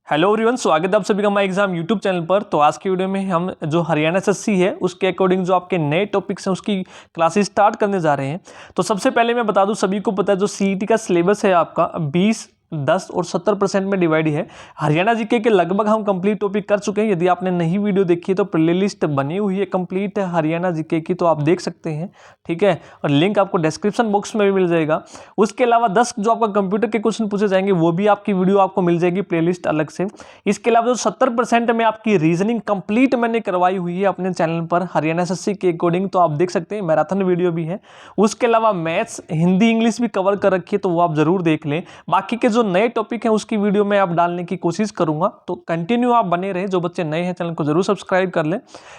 Hello everyone, स्वागत है आप सभी का माई एग्जाम यूट्यूब चैनल पर। तो आज की वीडियो में हम जो हरियाणा एसएससी है उसके अकॉर्डिंग जो आपके नए टॉपिक्स हैं उसकी क्लासेस स्टार्ट करने जा रहे हैं। तो सबसे पहले मैं बता दूं, सभी को पता है जो सीईटी का सिलेबस है आपका 20, 10 और 70% में डिवाइड है। हरियाणा जीके के लगभग हम कंप्लीट टॉपिक कर चुके हैं। यदि आपने नई वीडियो देखी है तो प्लेलिस्ट बनी हुई है कंप्लीट हरियाणा जीके की, तो आप देख सकते हैं, ठीक है। और लिंक आपको डिस्क्रिप्शन बॉक्स में भी मिल जाएगा। उसके अलावा 10 जो आपका कंप्यूटर के क्वेश्चन पूछे जाएंगे वो भी आपकी वीडियो आपको मिल जाएगी प्लेलिस्ट अलग से। इसके अलावा जो 70% में आपकी रीजनिंग कंप्लीट मैंने करवाई हुई है अपने चैनल पर हरियाणा एसएससी के अकॉर्डिंग, तो आप देख सकते हैं, मैराथन वीडियो भी है। उसके अलावा मैथ्स, हिंदी, इंग्लिश भी कवर कर रखी है, तो वो आप जरूर देख लें। बाकी के जो नए टॉपिक हैं उसकी वीडियो में आप डालने की कोशिश करूंगा, तो कंटिन्यू आप बने रहे। जो बच्चे नए हैं चैनल को जरूर सब्सक्राइब कर लें।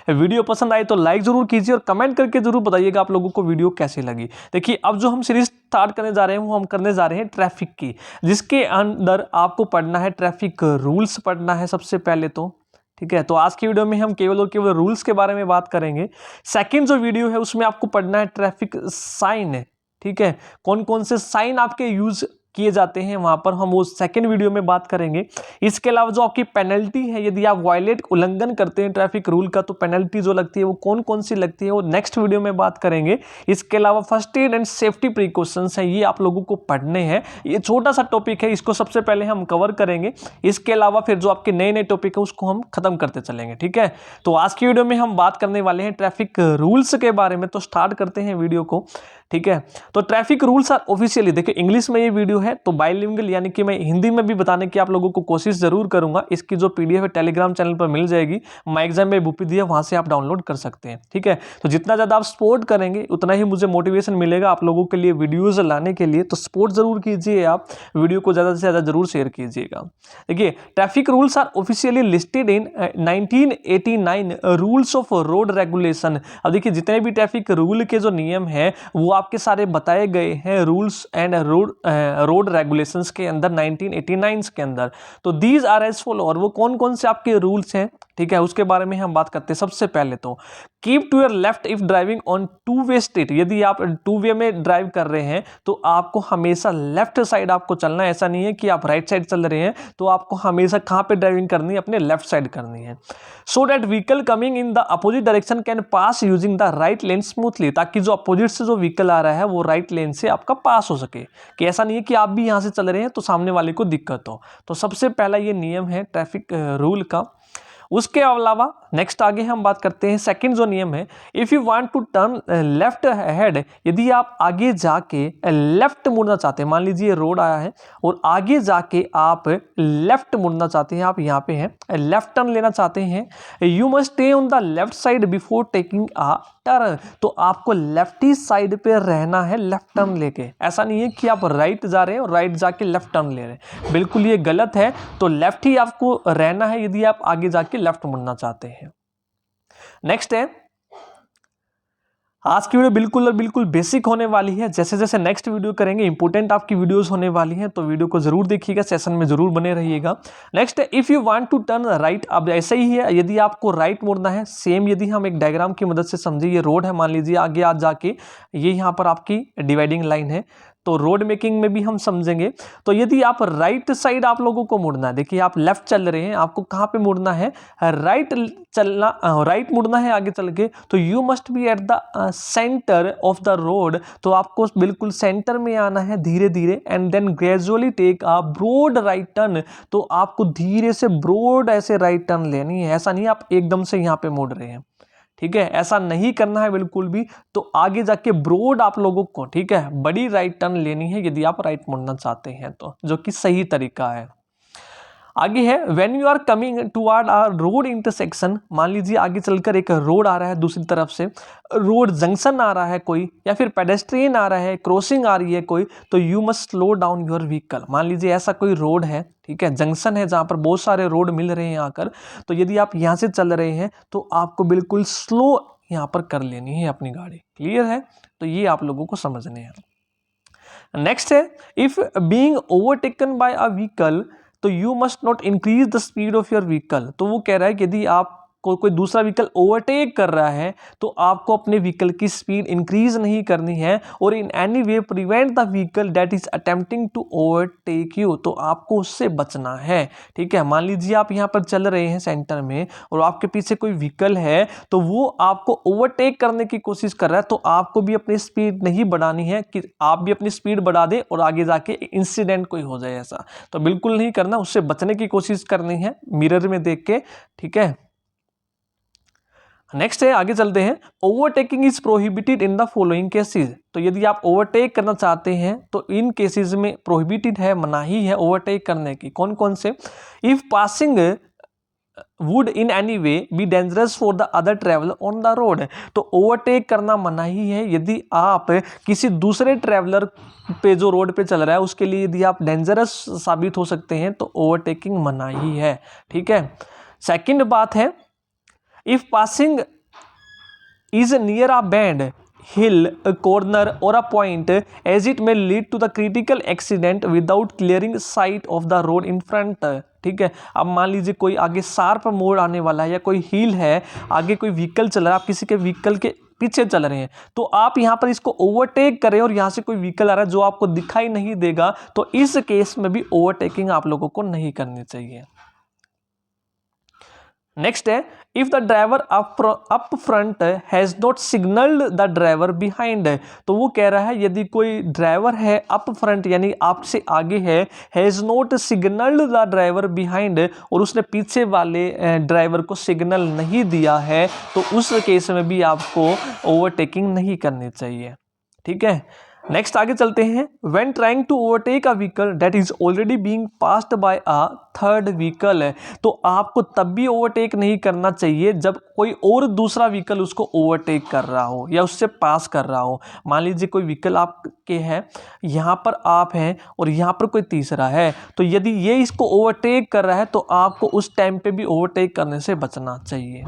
वीडियो पसंद आए तो लाइक जरूर कीजिए और कमेंट करके जरूर बताइएगा आप लोगों को वीडियो कैसी लगी। देखिए, अब जो हम सीरीज स्टार्ट करने जा रहे हैं वो हम करने जा रहे हैं ट्रैफिक की, जिसके अंदर आपको पढ़ना है ट्रैफिक रूल्स पढ़ना है सबसे पहले तो, ठीक है। तो आज की वीडियो में हम केवल और केवल रूल्स के बारे में बात करेंगे। सेकंड जो वीडियो है उसमें आपको पढ़ना है ट्रैफिक साइन है, ठीक है। कौन कौन से साइन आपके यूज किए जाते हैं वहां पर हम वो सेकंड वीडियो में बात करेंगे। इसके अलावा जो आपकी पेनल्टी है, यदि आप वायलेट उल्लंघन करते हैं ट्रैफिक रूल का, तो पेनल्टी जो लगती है वो कौन कौन सी लगती है वो नेक्स्ट वीडियो में बात करेंगे। इसके अलावा first aid and safety precautions हैं, ये आप लोगों को पढ़ने हैं। ये छोटा सा टॉपिक है, इसको सबसे पहले हम कवर करेंगे। इसके अलावा फिर जो आपके नए नए टॉपिक है उसको हम खत्म करते चलेंगे, ठीक है। तो आज की वीडियो में हम बात करने वाले हैं ट्रैफिक रूल्स के बारे में। तो स्टार्ट करते हैं वीडियो को, ठीक है। तो ट्रैफिक रूल्स आर ऑफिशियली, देखिए इंग्लिश में ये वीडियो है तो बाइलिंगुअल यानी कि मैं हिंदी में भी बताने की आप लोगों को कोशिश जरूर करूंगा। इसकी जो पीडीएफ है टेलीग्राम चैनल पर मिल जाएगी, माई एग्जाम में बुक दिया, वहां से आप डाउनलोड कर सकते हैं, ठीक है। तो जितना ज्यादा आप सपोर्ट करेंगे उतना ही मुझे मोटिवेशन मिलेगा आप लोगों के लिए वीडियोज लाने के लिए। तो सपोर्ट जरूर कीजिए, आप वीडियो को ज्यादा से ज्यादा जरूर शेयर कीजिएगा। देखिए, traffic rules are officially listed in 1989 rules of road regulation. अब देखिए, जितने भी ट्रैफिक रूल के जो नियम है वो आपके सारे बताए गए हैं रूल्स एंड रोड रेगुलेशंस के अंदर 1989 के अंदर। तो दीज आर एज फॉलो, और वो कौन कौन से आपके रूल्स हैं, ठीक है, उसके बारे में हम बात करते हैं। सबसे पहले तो keep to your left if driving on two way street. यदि आप टू वे में ड्राइव कर रहे हैं तो आपको हमेशा लेफ्ट साइड आपको चलना है। ऐसा नहीं है कि आप राइट साइड चल रहे हैं तो आपको हमेशा कहां पे ड्राइविंग करनी है, अपने लेफ्ट साइड करनी है। So that vehicle coming in the opposite direction can pass using the right lane smoothly, ताकि जो अपोजिट से जो व्हीकल आ रहा है वो राइट लेन से आपका पास हो सके। कि ऐसा नहीं है कि आप भी यहां से चल रहे हैं तो सामने वाले को दिक्कत हो। तो सबसे पहला ये नियम है ट्रैफिक रूल का। उसके अलावा नेक्स्ट आगे हम बात करते हैं सेकंड जो नियम है, if you want to turn left head, यदि आप आगे जाके लेफ्ट मुड़ना चाहते हैं, मान लीजिए रोड आया है और आगे जाके आप लेफ्ट मुड़ना चाहते हैं, आप यहाँ पे हैं, लेफ्ट टर्न लेना चाहते हैं, you must stay on the left side before taking a turn. तो आपको लेफ्ट ही साइड पे रहना है लेफ्ट टर्न लेके। ऐसा नहीं है कि आप राइट जा रहे हैं और राइट जाके लेफ्ट टर्न ले रहे हैं, बिल्कुल ये गलत है। तो लेफ्ट ही आपको रहना है यदि आप आगे जाके लेफ्ट मुड़ना चाहते हैं। नेक्स्ट है, आज की वीडियो बिल्कुल और बिल्कुल बेसिक होने वाली है। जैसे जैसे नेक्स्ट वीडियो करेंगे इंपॉर्टेंट आपकी वीडियोस होने वाली हैं, तो वीडियो को जरूर देखिएगा, सेशन में जरूर बने रहिएगा। नेक्स्ट है, if you want to turn right, अब ऐसा ही है, यदि आपको राइट मुड़ना है, सेम यदि हम एक डायग्राम की मदद से समझे, ये रोड है, मान लीजिए आगे आज जाके ये यहाँ पर आपकी डिवाइडिंग लाइन है, तो रोड मेकिंग में भी हम समझेंगे। तो यदि आप राइट साइड आप लोगों को मुड़ना है, देखिए आप लेफ्ट चल रहे हैं, आपको कहां पे मुड़ना है, राइट चलना, राइट मुड़ना है आगे चल के, तो you must be at the centre of the road. तो आपको बिल्कुल सेंटर में आना है धीरे धीरे, and then gradually take a broad right turn. तो आपको धीरे से ब्रॉड ऐसे राइट टर्न लेनी है, ऐसा नहीं आप एकदम से यहां पे मुड़ रहे हैं, ठीक है, ऐसा नहीं करना है बिल्कुल भी। तो आगे जाके ब्रॉड आप लोगों को, ठीक है, बड़ी राइट टर्न लेनी है यदि आप राइट मुड़ना चाहते हैं, तो जो कि सही तरीका है। आगे है, when you are coming toward a road intersection, मान लीजिए आगे चलकर एक रोड आ रहा है, दूसरी तरफ से रोड जंक्शन आ रहा है कोई, या फिर पेडेस्ट्रियन आ रहा है, क्रॉसिंग आ रही है कोई, तो you must slow down your vehicle. मान लीजिए ऐसा कोई रोड है, ठीक है, जंक्शन है जहां पर बहुत सारे रोड मिल रहे हैं आकर, तो यदि आप यहां से चल रहे हैं तो आपको बिल्कुल स्लो यहां पर कर लेनी है अपनी गाड़ी। क्लियर है? तो ये आप लोगों को समझने हैं। नेक्स्ट है, if being overtaken by a vehicle, तो you must not increase the speed of your vehicle. तो वो कह रहा है कि यदि आपको कोई दूसरा व्हीकल ओवरटेक कर रहा है तो आपको अपने व्हीकल की स्पीड इंक्रीज नहीं करनी है और in any way prevent the vehicle that is attempting to overtake you, तो आपको उससे बचना है। ठीक है, मान लीजिए आप यहाँ पर चल रहे हैं सेंटर में और आपके पीछे कोई व्हीकल है तो वो आपको ओवरटेक करने की कोशिश कर रहा है, तो आपको भी अपनी स्पीड नहीं बढ़ानी है कि आप भी अपनी स्पीड बढ़ा दें और आगे जाके इंसिडेंट कोई हो जाए ऐसा, तो बिल्कुल नहीं करना, उससे बचने की कोशिश करनी है मिरर में देख के। ठीक है, नेक्स्ट है, आगे चलते हैं। Overtaking is prohibited in the following cases, तो यदि आप ओवरटेक करना चाहते हैं तो इन केसेस में प्रोहिबिटेड है, मनाही है ओवरटेक करने की। कौन कौन से? If passing would in any way be dangerous for the other traveller on the road, तो ओवरटेक करना मनाही है यदि आप किसी दूसरे ट्रेवलर पे जो रोड पे चल रहा है उसके लिए यदि आप डेंजरस साबित हो सकते हैं तो ओवरटेकिंग मनाही है। ठीक है, सेकंड बात है, if passing is near a band hill, a corner or a point as it may lead to the critical accident without clearing sight of the road in front। ठीक है, अब मान लीजिए कोई आगे शार्प मोड़ आने वाला है या कोई हिल है, आगे कोई व्हीकल चल रहा है, आप किसी के व्हीकल के पीछे चल रहे हैं तो आप यहाँ पर इसको ओवरटेक करें और यहाँ से कोई व्हीकल आ रहा है जो आपको दिखाई नहीं देगा, तो इस केस में भी ओवरटेकिंग आप लोगों को नहीं करनी चाहिए। नेक्स्ट है, if the driver up front has not signalled the driver behind, तो वो कह रहा है यदि कोई ड्राइवर है अप फ्रंट यानी आपसे आगे है, has not signalled the driver behind, और उसने पीछे वाले ड्राइवर को सिग्नल नहीं दिया है तो उस केस में भी आपको ओवरटेकिंग नहीं करनी चाहिए। ठीक है, नेक्स्ट आगे चलते हैं। When trying to overtake a vehicle that is already being passed by a third vehicle, तो आपको तब भी ओवरटेक नहीं करना चाहिए जब कोई और दूसरा व्हीकल उसको ओवरटेक कर रहा हो या उससे पास कर रहा हो। मान लीजिए कोई व्हीकल आपके है, यहाँ पर आप हैं और यहाँ पर कोई तीसरा है, तो यदि ये इसको ओवरटेक कर रहा है तो आपको उस टाइम पे भी ओवरटेक करने से बचना चाहिए।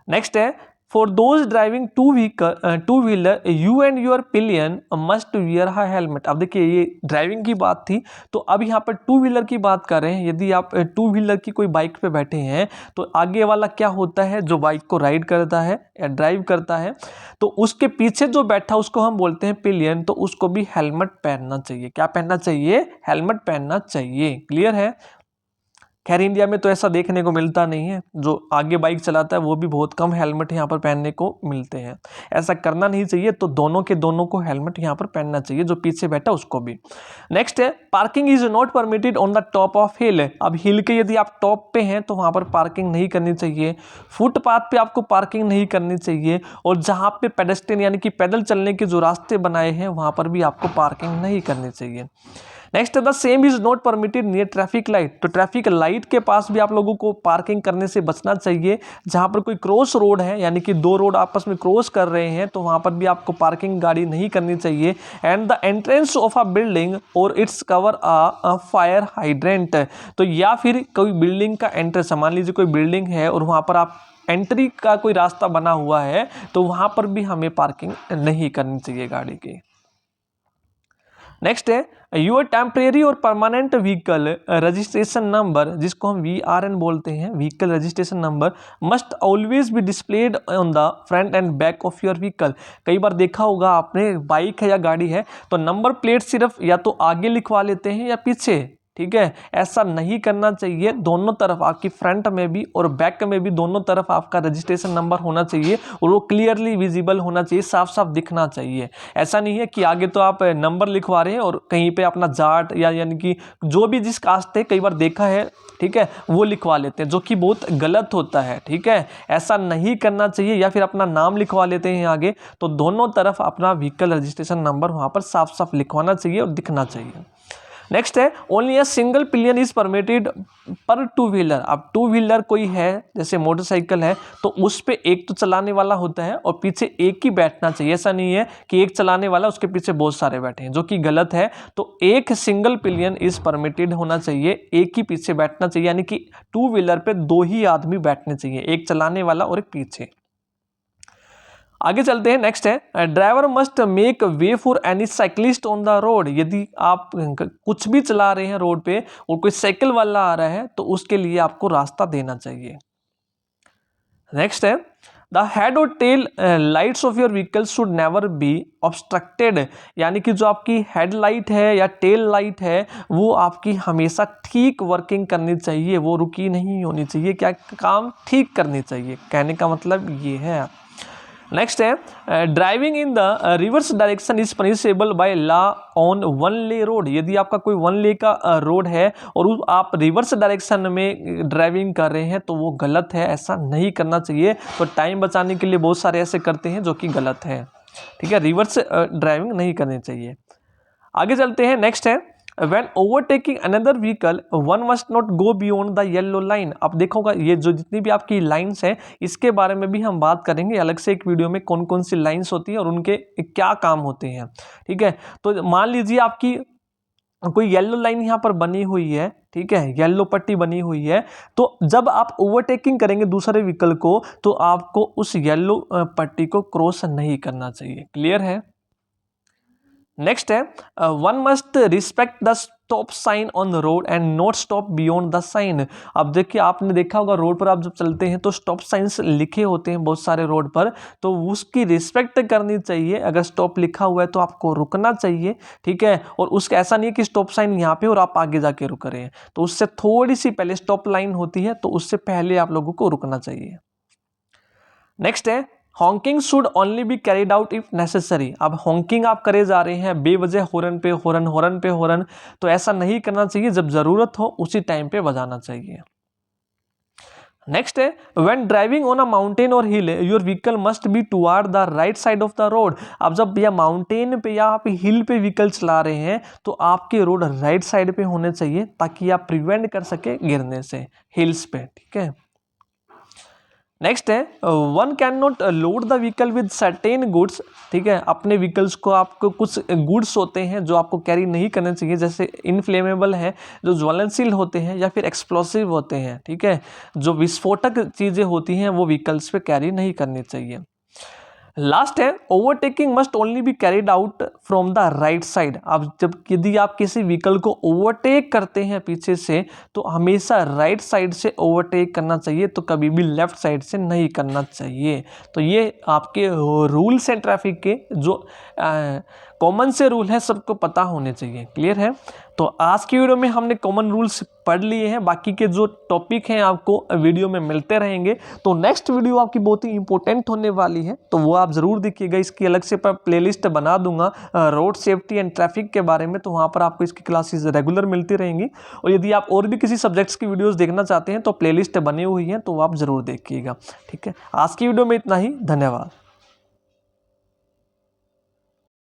नेक्स्ट है, for those driving two wheeler you and your pillion must wear a helmet. अब देखिए ये ड्राइविंग की बात थी, तो अब यहाँ पर टू व्हीलर की बात कर रहे हैं। यदि आप टू व्हीलर की कोई बाइक पे बैठे हैं तो आगे वाला क्या होता है, जो बाइक को राइड करता है या ड्राइव करता है, तो उसके पीछे जो बैठा उसको हम बोलते हैं पिलियन, तो उसको भी हेलमेट पहनना चाहिए। क्या पहनना चाहिए? हेलमेट पहनना चाहिए। क्लियर है? खैर इंडिया में तो ऐसा देखने को मिलता नहीं है, जो आगे बाइक चलाता है वो भी बहुत कम हेलमेट यहाँ पर पहनने को मिलते हैं। ऐसा करना नहीं चाहिए, तो दोनों के दोनों को हेलमेट यहाँ पर पहनना चाहिए, जो पीछे बैठा उसको भी। नेक्स्ट है, parking is not permitted on the top of hill. अब हिल के यदि आप टॉप पे हैं तो वहाँ पर पार्किंग नहीं करनी चाहिए। फुटपाथ पे आपको पार्किंग नहीं करनी चाहिए, और जहाँ पे पेडेस्ट्रियन यानी कि पैदल चलने के जो रास्ते बनाए हैं वहाँ पर भी आपको पार्किंग नहीं करनी चाहिए। Next, the same is not permitted near traffic light. तो ट्रैफिक लाइट के पास भी आप लोगों को पार्किंग करने से बचना चाहिए। जहां पर कोई क्रॉस रोड है यानी कि दो रोड आपस में क्रॉस कर रहे हैं तो वहां पर भी आपको पार्किंग गाड़ी नहीं करनी चाहिए। And the entrance of a building or it's cover a fire hydrant, तो या फिर कोई बिल्डिंग का एंट्रेंस, मान लीजिए कोई बिल्डिंग है और वहां पर आप एंट्री का कोई रास्ता बना हुआ है तो वहां पर भी हमें पार्किंग नहीं करनी चाहिए गाड़ी की। नेक्स्ट है, यूर टेम्परेरी और परमानेंट व्हीकल रजिस्ट्रेशन नंबर, जिसको हम VRN बोलते हैं, vehicle registration number, must always be displayed on the front end back of your vehicle. कई बार देखा होगा आपने, बाइक है या गाड़ी है तो नंबर प्लेट सिर्फ या तो आगे लिखवा लेते हैं या पीछे। ठीक है, ऐसा नहीं करना चाहिए। दोनों तरफ आपकी फ्रंट में भी और बैक में भी दोनों तरफ आपका रजिस्ट्रेशन नंबर होना चाहिए और वो क्लियरली विजिबल होना चाहिए, साफ साफ दिखना चाहिए। ऐसा नहीं है कि आगे तो आप नंबर लिखवा रहे हैं और कहीं पे अपना जाट या यानी कि जो भी जिस कास्ट है, कई बार देखा है, ठीक है, वो लिखवा लेते हैं, जो कि बहुत गलत होता है। ठीक है, ऐसा नहीं करना चाहिए। या फिर अपना नाम लिखवा लेते हैं आगे, तो दोनों तरफ अपना व्हीकल रजिस्ट्रेशन नंबर वहाँ पर साफ साफ लिखवाना चाहिए और दिखना चाहिए। नेक्स्ट है, only a single pillion is permitted पर टू व्हीलर। अब टू व्हीलर कोई है, जैसे मोटरसाइकिल है, तो उस पे एक तो चलाने वाला होता है और पीछे एक ही बैठना चाहिए। ऐसा नहीं है कि एक चलाने वाला उसके पीछे बहुत सारे बैठे हैं, जो कि गलत है। तो एक सिंगल पिलियन इज परमिटेड होना चाहिए, एक ही पीछे बैठना चाहिए, यानी कि टू व्हीलर पे दो ही आदमी बैठने चाहिए, एक चलाने वाला और एक पीछे। आगे चलते हैं। नेक्स्ट है, driver must make way for any cyclist on the road. यदि आप कुछ भी चला रहे हैं रोड पे और कोई साइकिल वाला आ रहा है तो उसके लिए आपको रास्ता देना चाहिए। नेक्स्ट है द हेड और tail lights off your vehicle should never be obstructed, यानी कि जो आपकी हेड लाइट है या टेल लाइट है वो आपकी हमेशा ठीक वर्किंग करनी चाहिए, वो रुकी नहीं होनी चाहिए, क्या काम ठीक करनी चाहिए, कहने का मतलब ये है। नेक्स्ट है driving in the reverse direction is punishable by law on one ले रोड, यदि आपका कोई वन ले का रोड है और आप रिवर्स डायरेक्शन में ड्राइविंग कर रहे हैं तो वो गलत है, ऐसा नहीं करना चाहिए। तो टाइम बचाने के लिए बहुत सारे ऐसे करते हैं जो कि गलत है, ठीक है, रिवर्स ड्राइविंग नहीं करनी चाहिए। आगे चलते हैं। नेक्स्ट है When overtaking another vehicle, one must not go beyond the yellow line। अब देखोगा ये जो जितनी भी आपकी लाइंस हैं इसके बारे में भी हम बात करेंगे अलग से एक वीडियो में, कौन कौन सी लाइंस होती है और उनके क्या काम होते हैं, ठीक है। तो मान लीजिए आपकी कोई येलो लाइन यहाँ पर बनी हुई है, ठीक है, येलो पट्टी बनी हुई है, तो जब आप ओवरटेकिंग करेंगे दूसरे व्हीकल को तो आपको उस येलो पट्टी को क्रॉस नहीं करना चाहिए। क्लियर है। नेक्स्ट है one must respect the stop sign on the road and not stop beyond the sign. अब देखिए आपने देखा होगा रोड पर आप जब चलते हैं तो स्टॉप साइंस लिखे होते हैं बहुत सारे रोड पर, तो उसकी रिस्पेक्ट करनी चाहिए। अगर स्टॉप लिखा हुआ है तो आपको रुकना चाहिए, ठीक है, और उसका ऐसा नहीं है कि स्टॉप साइन यहाँ पे और आप आगे जाके रुक रहे हैं, तो उससे थोड़ी सी पहले स्टॉप लाइन होती है तो उससे पहले आप लोगों को रुकना चाहिए। नेक्स्ट है honking should only be carried out if necessary. अब हॉन्किंग आप करे जा रहे हैं बेवजह हॉर्न पे हॉर्न, हॉर्न पे हॉर्न, तो ऐसा नहीं करना चाहिए, जब जरूरत हो उसी टाइम पे बजाना चाहिए। नेक्स्ट है when driving on a mountain or hill your vehicle must be toward the right side of the road. अब जब या माउंटेन पे या आप हिल पे व्हीकल चला रहे हैं तो आपके रोड राइट साइड पे होने चाहिए ताकि आप प्रिवेंट कर सके गिरने से हिल्स पे, ठीक है। नेक्स्ट है one can not load the vehicle with certain goods, ठीक है, अपने व्हीकल्स को आपको कुछ गुड्स होते हैं जो आपको कैरी नहीं करने चाहिए, जैसे इनफ्लेमेबल है, जो ज्वलनशील होते हैं या फिर एक्सप्लोसिव होते हैं, ठीक है, जो विस्फोटक चीज़ें होती हैं वो व्हीकल्स पे कैरी नहीं करनी चाहिए। लास्ट है overtaking must only be carried out from the right side. अब जब यदि आप किसी व्हीकल को ओवरटेक करते हैं पीछे से तो हमेशा राइट साइड से ओवरटेक करना चाहिए, तो कभी भी लेफ्ट साइड से नहीं करना चाहिए। तो ये आपके रूल्स हैं ट्रैफिक के, जो कॉमन से रूल है सबको पता होने चाहिए। क्लियर है। तो आज की वीडियो में हमने कॉमन रूल्स पढ़ लिए हैं, बाकी के जो टॉपिक हैं आपको वीडियो में मिलते रहेंगे। तो नेक्स्ट वीडियो आपकी बहुत ही इंपॉर्टेंट होने वाली है, तो वो आप ज़रूर देखिएगा। इसकी अलग से प्लेलिस्ट बना दूंगा रोड सेफ्टी एंड ट्रैफिक के बारे में, तो वहाँ पर आपको इसकी क्लासेस रेगुलर मिलती रहेंगी। और यदि आप और भी किसी सब्जेक्ट्स की वीडियोज़ देखना चाहते हैं तो प्लेलिस्ट बनी हुई है, तो आप ज़रूर देखिएगा। ठीक है, आज की वीडियो में इतना ही। धन्यवाद।